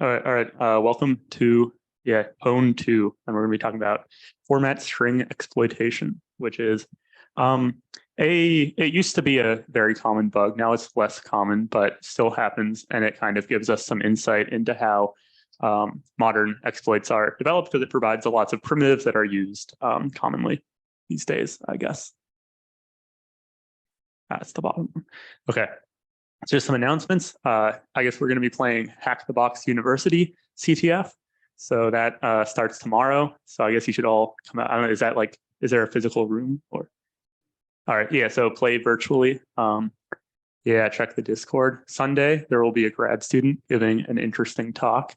All right. Welcome to PWN II, and we're going to be talking about format string exploitation, which is it used to be a very common bug. Now it's less common, but still happens, and it kind of gives us some insight into how modern exploits are developed, because it provides lots of primitives that are used commonly these days, I guess. That's the bottom. Okay. Just some announcements. I guess we're going to be playing Hack the Box University CTF. So that starts tomorrow. So I guess you should all come out. I don't know, is there a physical room or? All right, yeah, so play virtually. Yeah, check the Discord. Sunday, there will be a grad student giving an interesting talk.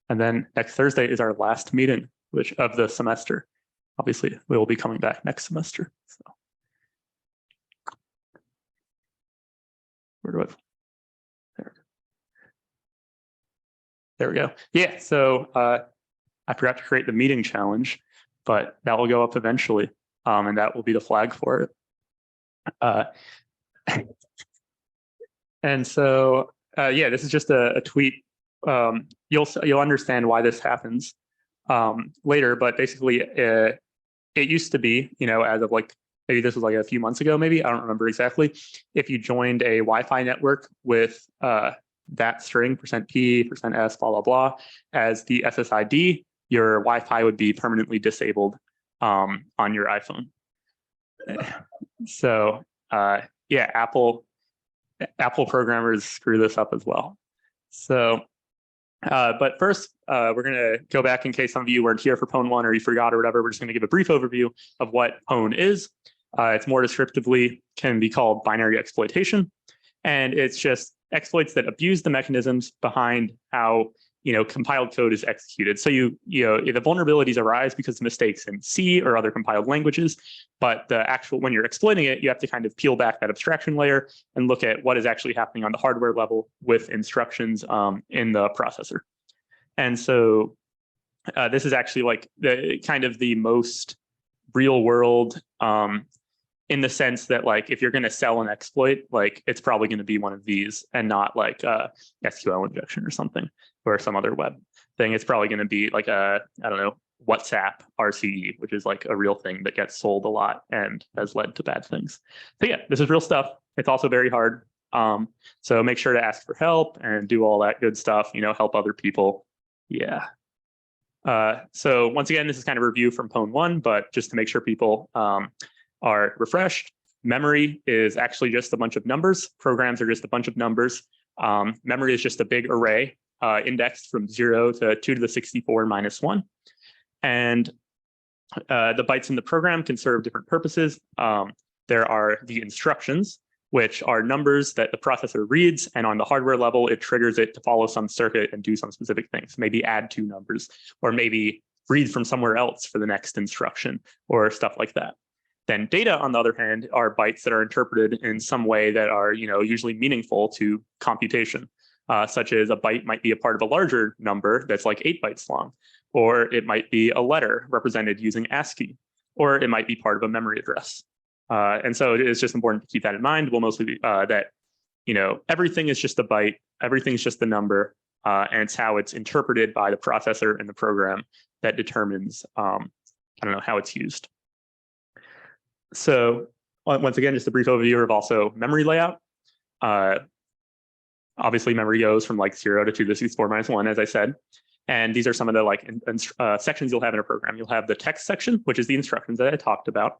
And then next Thursday is our last meeting, of the semester. Obviously, we will be coming back next semester. So. Where do I? There we go. Yeah, so I forgot to create the meeting challenge, but that will go up eventually, and that will be the flag for it. And so, yeah, this is just a tweet. You'll understand why this happens later, but basically, it used to be, as of maybe this was like a few months ago, maybe, I don't remember exactly, if you joined a Wi-Fi network with that string %p, %s, blah, blah, blah, as the SSID, your Wi-Fi would be permanently disabled on your iPhone. So yeah, Apple programmers screw this up as well. So, but first, we're going to go back in case some of you weren't here for PWN I or you forgot or whatever. We're just going to give a brief overview of what PWN is. It's more descriptively can be called binary exploitation. And it's just exploits that abuse the mechanisms behind how compiled code is executed. So the vulnerabilities arise because of mistakes in C or other compiled languages, but when you're exploiting it, you have to kind of peel back that abstraction layer and look at what is actually happening on the hardware level with instructions in the processor. And so this is actually the most real world in the sense that if you're going to sell an exploit, it's probably going to be one of these and not SQL injection or something or some other web thing. It's probably going to be I don't know, WhatsApp RCE, which is a real thing that gets sold a lot and has led to bad things. So yeah, this is real stuff. It's also very hard. So make sure to ask for help and do all that good stuff, help other people. Yeah. So once again, this is kind of a review from PWN I, but just to make sure people are refreshed. Memory is actually just a bunch of numbers. Programs are just a bunch of numbers. Memory is just a big array indexed from 0 to 2 to the 64 minus 1. And the bytes in the program can serve different purposes. There are the instructions, which are numbers that the processor reads, and on the hardware level, it triggers it to follow some circuit and do some specific things, maybe add 2 numbers, or maybe read from somewhere else for the next instruction, or stuff like that. Then data, on the other hand, are bytes that are interpreted in some way that are, usually meaningful to computation, such as a byte might be a part of a larger number that's 8 bytes long, or it might be a letter represented using ASCII, or it might be part of a memory address. And so it is just important to keep that in mind. We'll mostly be that, everything is just a byte, everything's just a number, and it's how it's interpreted by the processor and the program that determines, I don't know, how it's used. So once again, just a brief overview of also memory layout. Obviously, memory goes from 0 to 2 to the 64 minus 1, as I said. And these are some of the sections you'll have in a program. You'll have the text section, which is the instructions that I talked about.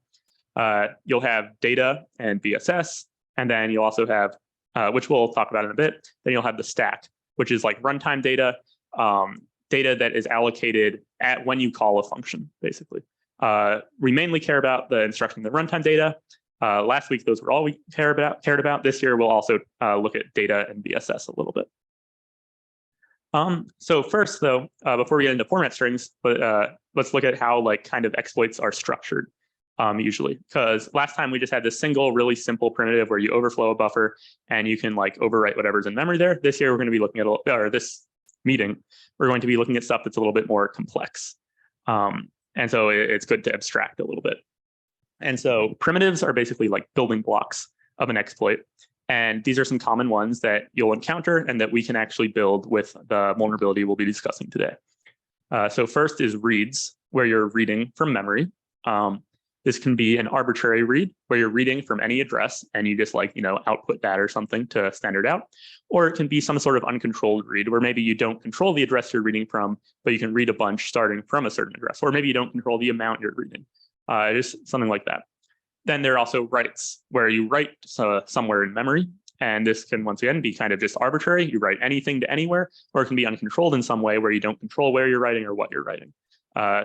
You'll have data and BSS, and then you'll also have, which we'll talk about in a bit. Then you'll have the stack, which is runtime data, data that is allocated at when you call a function, basically. We mainly care about the instruction, the runtime data. Last week, those were all we cared about. This year, we'll also look at data and BSS a little bit. So first, though, before we get into format strings, let's look at how kind of exploits are structured usually. Because last time we just had this single, really simple primitive where you overflow a buffer and you can overwrite whatever's in memory there. This year, we're going to be looking at, or this meeting, we're going to be looking at stuff that's a little bit more complex. And so it's good to abstract a little bit. And so primitives are basically building blocks of an exploit. And these are some common ones that you'll encounter and that we can actually build with the vulnerability we'll be discussing today. So first is reads, where you're reading from memory. This can be an arbitrary read, where you're reading from any address and you just output that or something to standard out. Or it can be some sort of uncontrolled read, where maybe you don't control the address you're reading from, but you can read a bunch starting from a certain address. Or maybe you don't control the amount you're reading, just something like that. Then there are also writes, where you write somewhere in memory. And this can, once again, be kind of just arbitrary. You write anything to anywhere, or it can be uncontrolled in some way where you don't control where you're writing or what you're writing.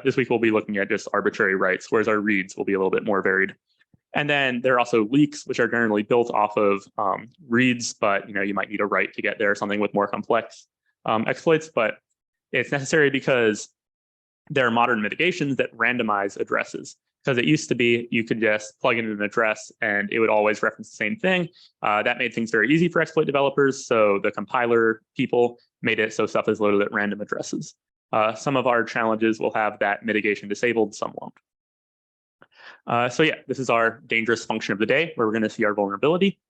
This week, we'll be looking at just arbitrary writes, whereas our reads will be a little bit more varied. And then there are also leaks, which are generally built off of reads, but you might need a write to get there, something with more complex exploits. But it's necessary because there are modern mitigations that randomize addresses. Because it used to be you could just plug in an address and it would always reference the same thing. That made things very easy for exploit developers. So the compiler people made it so stuff is loaded at random addresses. Some of our challenges will have that mitigation disabled, some won't. So yeah, this is our dangerous function of the day, where we're going to see our vulnerability,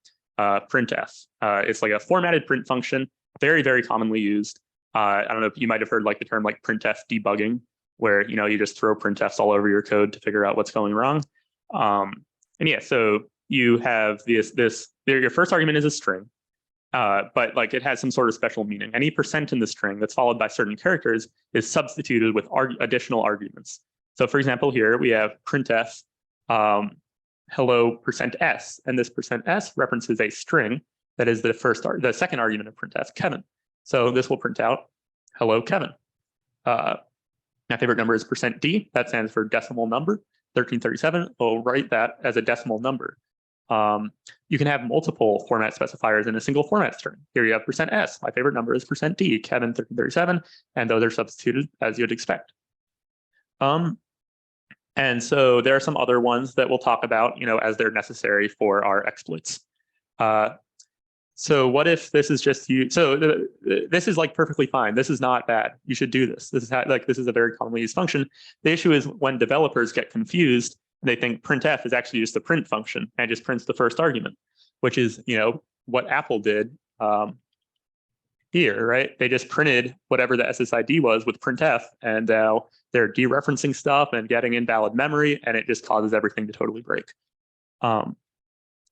printf. It's like a formatted print function, very, very commonly used. I don't know if you might have heard the term printf debugging, where you just throw printfs all over your code to figure out what's going wrong. And yeah, so you have your first argument is a string, but it has some sort of special meaning. Any percent in the string that's followed by certain characters is substituted with additional arguments. So for example, here we have printf hello %s, and this %s references a string that is the second argument of printf, Kevin. So this will print out hello Kevin. My favorite number is %d. That stands for decimal number. 1337. We'll write that as a decimal number. You can have multiple format specifiers in a single format string. Here you have %s. My favorite number is %d, Kevin 1337, and those are substituted as you'd expect. And so there are some other ones that we'll talk about, as they're necessary for our exploits. So what if this is just you? So this is perfectly fine. This is not bad. You should do this. This is this is a very commonly used function. The issue is when developers get confused, they think printf is actually just a print function and just prints the first argument, which is what Apple did here, right? They just printed whatever the SSID was with printf, and now they're dereferencing stuff and getting invalid memory, and it just causes everything to totally break. Then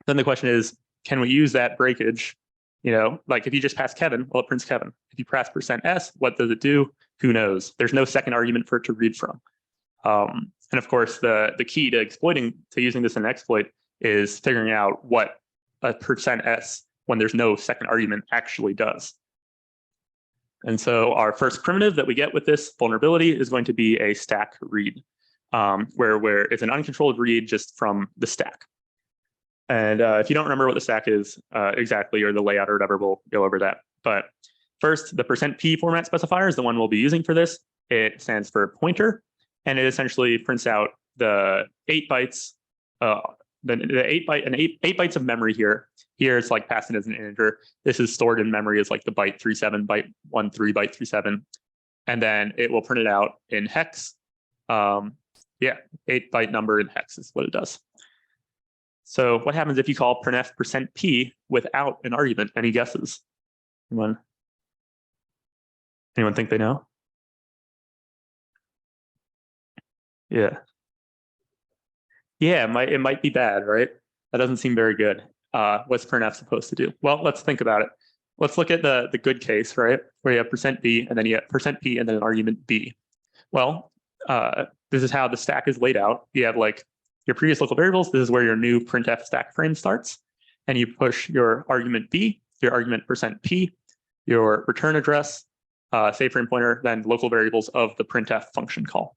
the question is, can we use that breakage? If you just pass Kevin, well, it prints Kevin. If you pass %s, what does it do? Who knows? There's no second argument for it to read from. And of course, the key to using this in an exploit is figuring out what a %s, when there's no second argument, actually does. And so our first primitive that we get with this vulnerability is going to be a stack read, where it's an uncontrolled read just from the stack. And if you don't remember what the stack is exactly, or the layout or whatever, we'll go over that. But first, the %p format specifier is the one we'll be using for this. It stands for pointer, and it essentially prints out the 8 bytes, the 8 bytes of memory here. Here it's passed in as an integer. This is stored in memory as the byte 37, byte 13, byte 37, and then it will print it out in hex. 8-byte number in hex is what it does. So what happens if you call printf %p without an argument? Any guesses? Anyone think they know? Yeah. Yeah, it might be bad, right? That doesn't seem very good. What's printf supposed to do? Well, let's think about it. Let's look at the good case, right? Where you have %b and then you have %p and then an argument b. Well, this is how the stack is laid out. You have your previous local variables. This is where your new printf stack frame starts. And you push your argument b, your argument %p, your return address, save frame pointer, then local variables of the printf function call.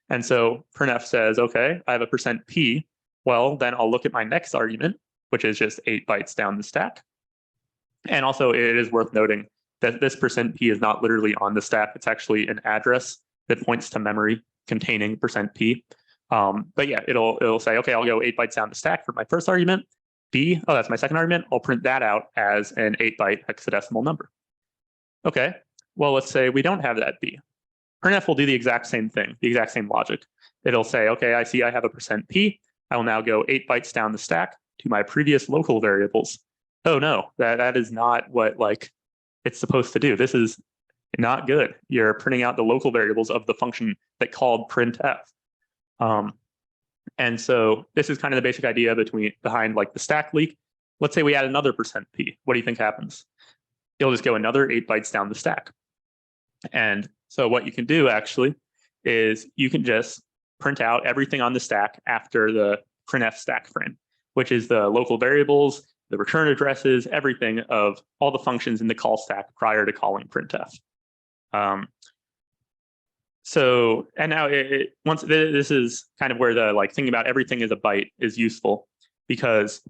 And so printf says, okay, I have a %p. Well, then I'll look at my next argument, which is just 8 bytes down the stack. And also it is worth noting that this %p is not literally on the stack. It's actually an address that points to memory containing %p. But yeah, it'll say, okay, I'll go 8 bytes down the stack for my first argument. B, oh, that's my second argument. I'll print that out as an 8-byte hexadecimal number. Okay, well, let's say we don't have that B. Printf will do the exact same thing, the exact same logic. It'll say, okay, I see I have a %p. I will now go 8 bytes down the stack to my previous local variables. oh no, that is not what like it's supposed to do. This is not good. You're printing out the local variables of the function that called printf. And so this is kind of the basic idea behind like the stack leak. Let's say we add another %p. What do you think happens? It'll just go another 8 bytes down the stack. And so what you can do actually is you can just print out everything on the stack after the printf stack frame, which is the local variables, the return addresses, everything of all the functions in the call stack prior to calling printf. So, and now once this is kind of where the like thinking about everything as a byte is useful, because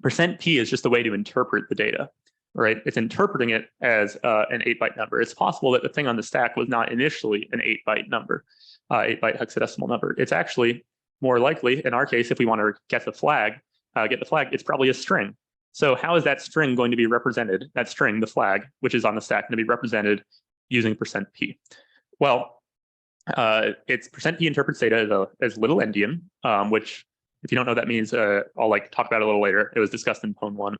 %p is just a way to interpret the data, right? It's interpreting it as an 8-byte number. It's possible that the thing on the stack was not initially an 8-byte number, 8-byte hexadecimal number. It's actually more likely, in our case, if we want to get the flag, it's probably a string. So how is that string going to be represented? That string, the flag, which is on the stack, going to be represented using %p? Well, it's %p interprets data as little endian, which, if you don't know what that means, I'll like talk about it a little later. It was discussed in PWN.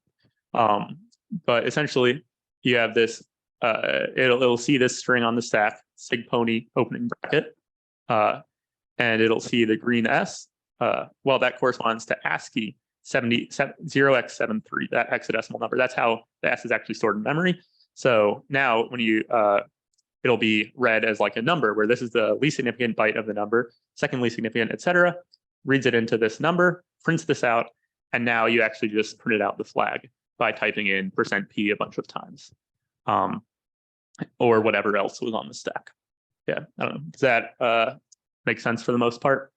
But essentially, you have this. It'll see this string on the stack, SIGPwny opening bracket, and it'll see the green S. Well, that corresponds to ASCII 0x73, that hexadecimal number. That's how the S is actually stored in memory. So now when you it'll be read as like a number where this is the least significant byte of the number, second least significant, etc. Reads it into this number, prints this out, and now you actually just printed out the flag by typing in %p a bunch of times, or whatever else was on the stack. Yeah, I don't know. Does that make sense for the most part?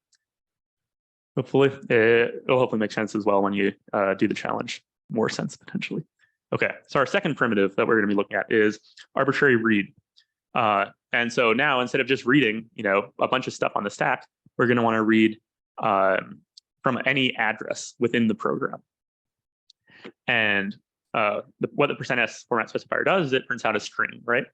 Hopefully, it'll hopefully make sense as well when you do the challenge. More sense potentially. Okay, so our second primitive that we're going to be looking at is arbitrary read. And so now instead of just reading, a bunch of stuff on the stack, we're going to want to read from any address within the program. And what the %s format specifier does is it prints out a string, right?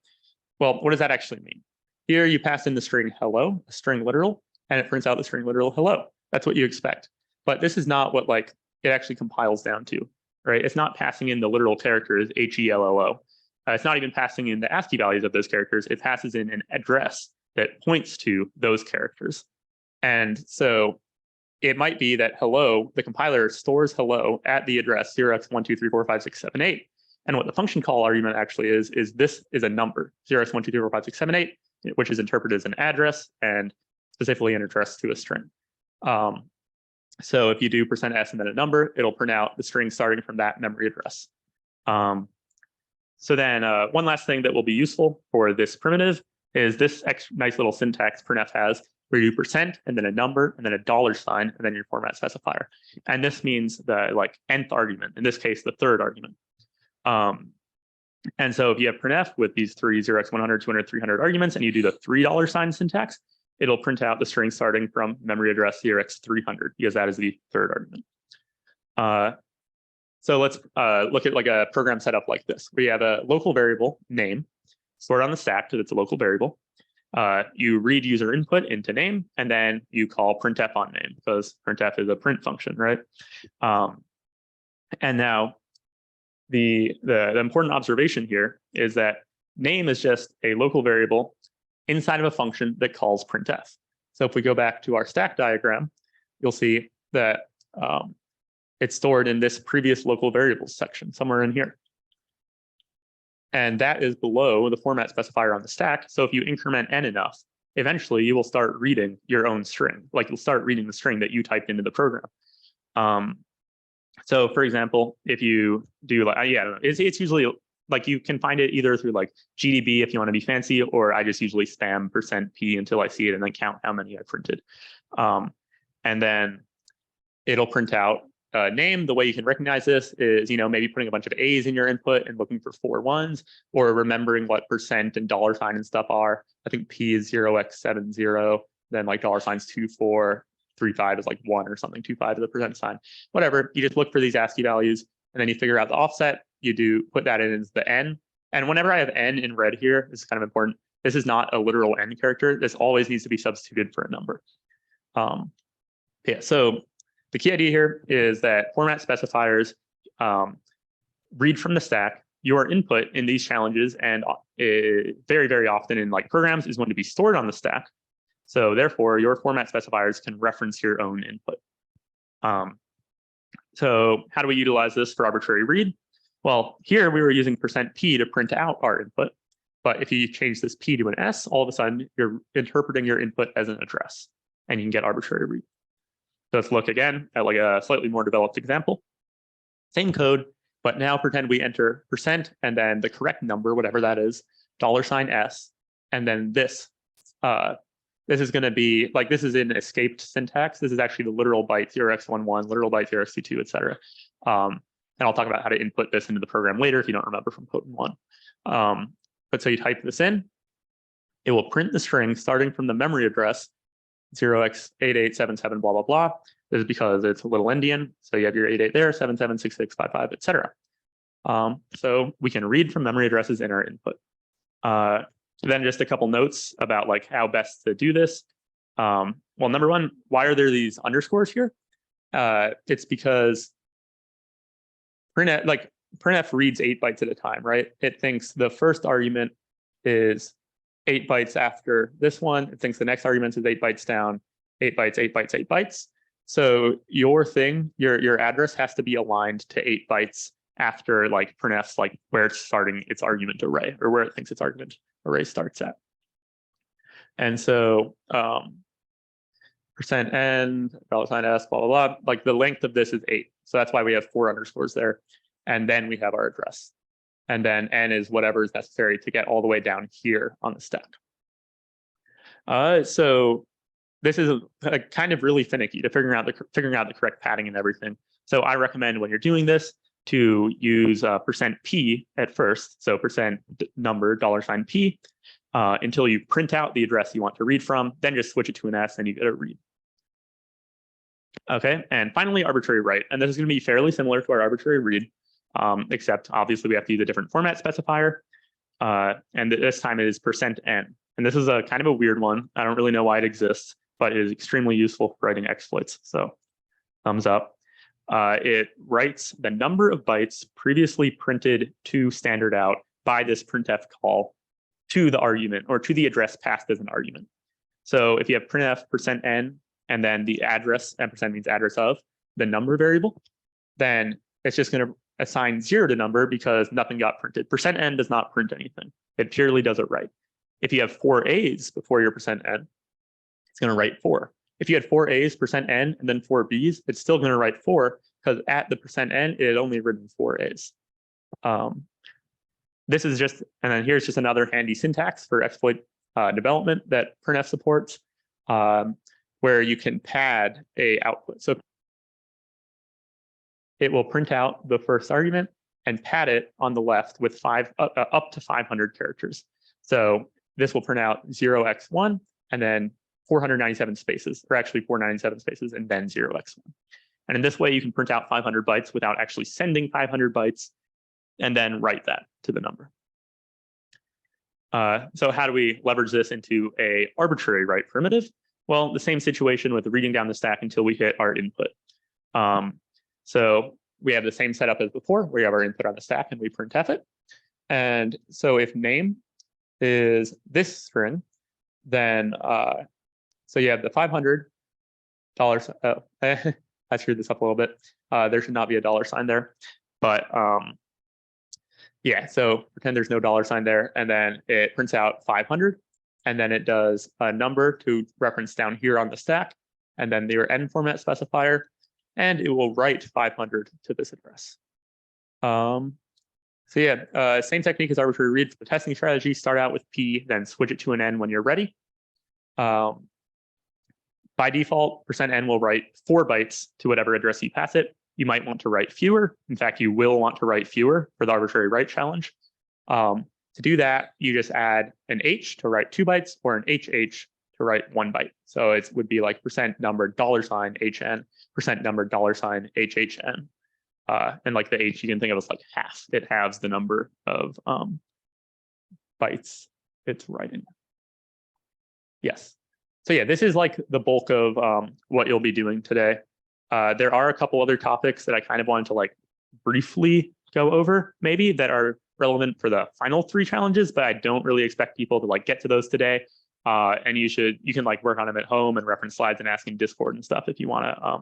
Well, what does that actually mean? Here you pass in the string hello, a string literal, and it prints out the string literal hello. That's what you expect. But this is not what like it actually compiles down to, right? It's not passing in the literal characters HELLO. It's not even passing in the ASCII values of those characters. It passes in an address that points to those characters. And so it might be that hello, the compiler stores hello at the address 0x123456778. And what the function call argument actually is this is a number, 0x123456778, which is interpreted as an address and specifically an address to a string. So if you do %s and then a number, it'll print out the string starting from that memory address. So then one last thing that will be useful for this primitive is this nice little syntax printf has, where you do % and then a number and then a $sign and then your format specifier. And this means the like nth argument, in this case, the third argument. And so if you have printf with these three 0x100, 200, 300 arguments, and you do the $sign syntax, it'll print out the string starting from memory address 0x300, because that is the third argument. So let's look at like a program setup like this. We have a local variable name stored on the stack because it's a local variable. You read user input into name, and then you call printf on name because printf is a print function, right? And now the important observation here is that name is just a local variable inside of a function that calls printf. So if we go back to our stack diagram, you'll see that it's stored in this previous local variables section somewhere in here. And that is below the format specifier on the stack. So if you increment n enough, eventually you will start reading your own string. Like you'll start reading the string that you typed into the program. So for example, if you do like, I don't know, it's usually like you can find it either through like GDB if you want to be fancy, or I just usually spam %p until I see it and then count how many I printed. And then it'll print out name. The way you can recognize this is, maybe putting a bunch of A's in your input and looking for 4 1s, or remembering what % and $sign and stuff are. I think P is 0x70, then like $signs 2435 is like 1 or something, 25 is the %sign. Whatever, you just look for these ASCII values, and then you figure out the offset. You put that in as the n. And whenever I have n in red here, this is kind of important. This is not a literal n character. This always needs to be substituted for a number. Yeah, so the key idea here is that format specifiers read from the stack, your input in these challenges and very, very often in like programs is going to be stored on the stack. So therefore, your format specifiers can reference your own input. So how do we utilize this for arbitrary read? Well, here we were using %p to print out our input. But if you change this p to an s, all of a sudden you're interpreting your input as an address, and you can get arbitrary read. So let's look again at like a slightly more developed example. Same code, but now pretend we enter % and then the correct number, whatever that is, $s, and then this. This is going to be like, this is in escaped syntax. This is actually the literal byte 0x11, literal byte 0x22, et cetera. And I'll talk about how to input this into the program later if you don't remember from PWN. But so you type this in, it will print the string starting from the memory address 0x8877, blah, blah, blah. This is because it's a little endian. So you have your 88 there, 776655, et cetera. So we can read from memory addresses in our input. Then just a couple notes about like how best to do this. Well, number one, why are there these underscores here? It's because printf reads 8 bytes at a time, right? It thinks the first argument is 8 bytes after this one. It thinks the next argument is 8 bytes down, 8 bytes, 8 bytes, 8 bytes. So your thing, your address has to be aligned to 8 bytes after like printf's like where it's starting its argument array, or where it thinks its argument array starts at. And so %n, $s, blah, blah, blah, like the length of this is 8. So that's why we have 4 underscores there. And then we have our address. And then n is whatever is necessary to get all the way down here on the stack. So this is a kind of really finicky to figuring out the correct padding and everything. So I recommend when you're doing this to use %p at first, so %number $p, until you print out the address you want to read from, then just switch it to an s and you get a read. Okay, and finally arbitrary write, and this is going to be fairly similar to our arbitrary read, except obviously we have to use a different format specifier, and this time it is %n, and this is a kind of a weird one. I don't really know why it exists, but it is extremely useful for writing exploits. So thumbs up. It writes the number of bytes previously printed to standard out by this printf call to the argument or to the address passed as an argument. So if you have printf %n and then the address, and % means address of the number variable, then it's just going to assign 0 to number because nothing got printed. %n does not print anything. It purely does it write. If you have 4 A's before your %n, it's going to write 4. If you had 4 A's, %n, and then 4 B's, it's still going to write 4 because at the %n, it had only written 4 A's. This is just, and then here's just another handy syntax for exploit development that printf supports, where you can pad a output. So it will print out the first argument and pad it on the left with up to 500 characters. So this will print out 0x1 and then 497 spaces, or actually 497 spaces and then 0x1. And in this way, you can print out 500 bytes without actually sending 500 bytes and then write that to the number. So how do we leverage this into a arbitrary write primitive? Well, the same situation with reading down the stack until we hit our input. So we have the same setup as before. We have our input on the stack and we printf it. And so if name is this string, then so you have the $500. Oh, I screwed this up a little bit. There should not be a $sign there, but yeah. So pretend there's no $sign there, and then it prints out 500, and then it does a number to reference down here on the stack, and then your n format specifier, and it will write 500 to this address. So yeah, same technique as arbitrary read for the testing strategy. Start out with p, then switch it to an n when you're ready. By default, %n will write 4 bytes to whatever address you pass it. You might want to write fewer. In fact, you will want to write fewer for the arbitrary write challenge. To do that, you just add an h to write 2 bytes or an hh to write 1 byte. So it would be like %number $hn, %number $hn. And like the h, you can think of as like half. It halves the number of bytes it's writing. Yes. So yeah, this is like the bulk of what you'll be doing today. There are a couple other topics that I kind of wanted to like briefly go over maybe that are relevant for the final 3 challenges, but I don't really expect people to like get to those today. And you can like work on them at home and reference slides and ask in Discord and stuff if you want to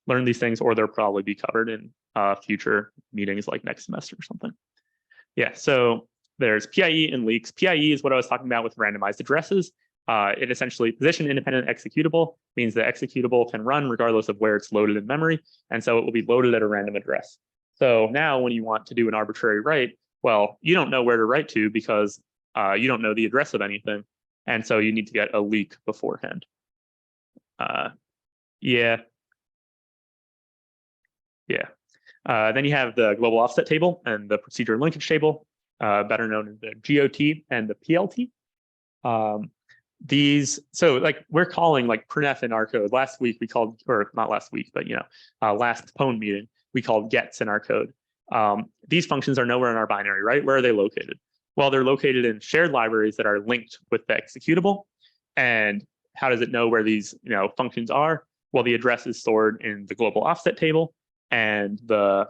learn these things, or they'll probably be covered in future meetings like next semester or something. Yeah, so there's PIE and leaks. PIE is what I was talking about with randomized addresses. It essentially position independent executable means the executable can run regardless of where it's loaded in memory. And so it will be loaded at a random address. So now when you want to do an arbitrary write, well, you don't know where to write to because you don't know the address of anything. And so you need to get a leak beforehand. Yeah. Then you have the global offset table and the procedure linkage table, better known as the GOT and the PLT. So like we're calling like printf in our code. Last week we called, or not last week, but last PWN meeting, we called gets in our code. These functions are nowhere in our binary, right? Where are they located? Well, they're located in shared libraries that are linked with the executable. And how does it know where these functions are? Well, the address is stored in the global offset table, and the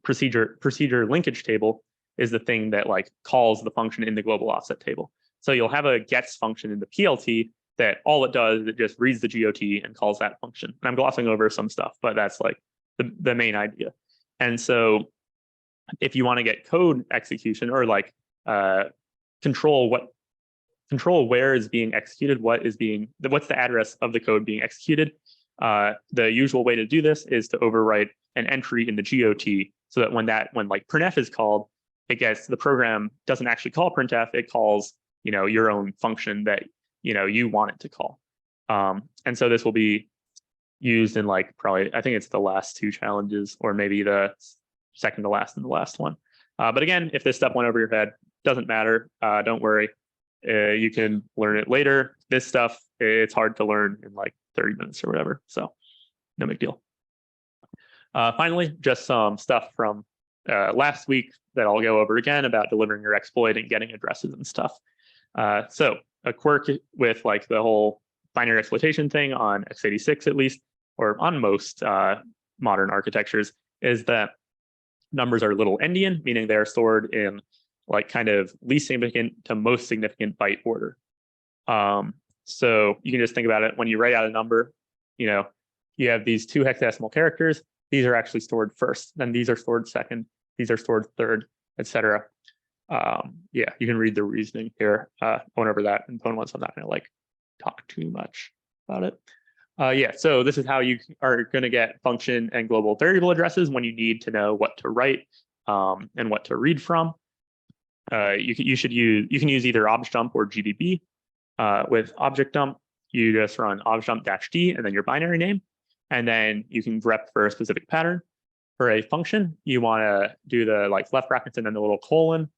procedure linkage table is the thing that like calls the function in the global offset table. So you'll have a gets function in the PLT that all it does is it just reads the GOT and calls that function. And I'm glossing over some stuff, but that's like the main idea. And so if you want to get code execution or like control where is being executed, what's the address of the code being executed, the usual way to do this is to overwrite an entry in the GOT so that when like printf is called, the program doesn't actually call printf, it calls your own function that you want it to call. And so this will be used in like probably, I think it's the last 2 challenges, or maybe the second to last and the last one. But again, if this stuff went over your head, doesn't matter. Don't worry. You can learn it later. This stuff, it's hard to learn in like 30 minutes or whatever. So no big deal. Finally, just some stuff from last week that I'll go over again about delivering your exploit and getting addresses and stuff. So a quirk with like the whole binary exploitation thing on x86 at least, or on most modern architectures, is that numbers are little endian, meaning they are stored in like kind of least significant to most significant byte order. So you can just think about it when you write out a number, you have these 2 hexadecimal characters. These are actually stored first, then these are stored second, these are stored third, etc. You can read the reasoning here. I went over that in PWN, so I'm not going to like talk too much about it. So this is how you are going to get function and global variable addresses when you need to know what to write and what to read from. You can use either objdump or GDB. With object dump, you just run objdump-d and then your binary name, and then you can grep for a specific pattern. For a function, you want to do the like left brackets and then the little colon.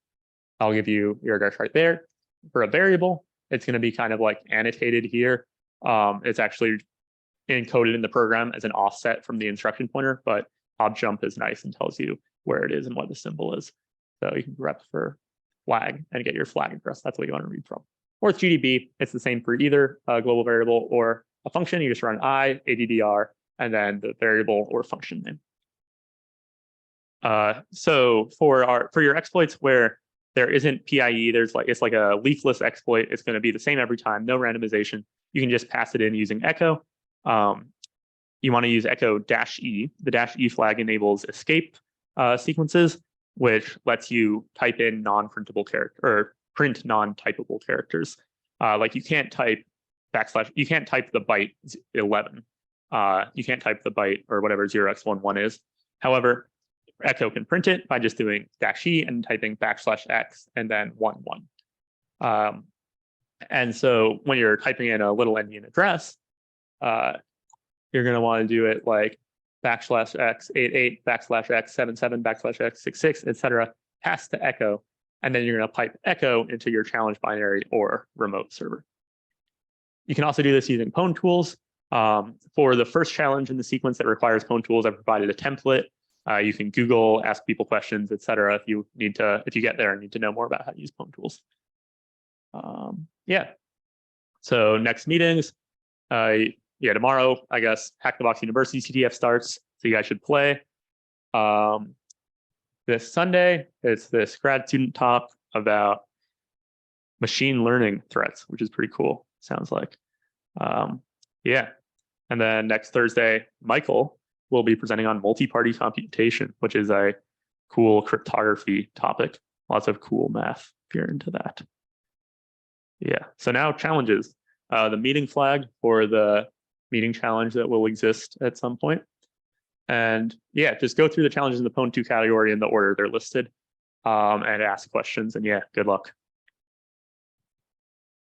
I'll give you your address right there. For a variable, it's going to be kind of like annotated here. It's actually encoded in the program as an offset from the instruction pointer, but objdump is nice and tells you where it is and what the symbol is. So you can grep for flag and get your flag address. That's what you want to read from. Or with GDB, it's the same for either a global variable or a function. You just run addr, and then the variable or function name. So for your exploits where there isn't PIE, it's like a leafless exploit. It's going to be the same every time, no randomization. You can just pass it in using echo. You want to use echo -e. The -e flag enables escape sequences, which lets you type in non-printable character or print non-typable characters. Like you can't type you can't type the byte 11. You can't type the byte or whatever 0x11 is. However, echo can print it by just doing -e and typing \x and then 11. And so when you're typing in a little endian address, you're going to want to do it like \x88, \x77, \x66, etc. pass to echo, and then you're going to pipe echo into your challenge binary or remote server. You can also do this using PWN tools. For the first challenge in the sequence that requires PWN tools, I provided a template. You can Google, ask people questions, etc. if you get there and need to know more about how to use PWN tools. So next meetings, tomorrow, I guess, Hack the Box University CTF starts, so you guys should play. this Sunday, it's this grad student talk about machine learning threats, which is pretty cool, sounds like. Yeah. And then next Thursday, Michael will be presenting on multi-party computation, which is a cool cryptography topic. Lots of cool math if you're into that. Yeah. So now challenges. The meeting flag for the meeting challenge that will exist at some point. And yeah, just go through the challenges in the PWN II category in the order they're listed, and ask questions. And yeah, good luck.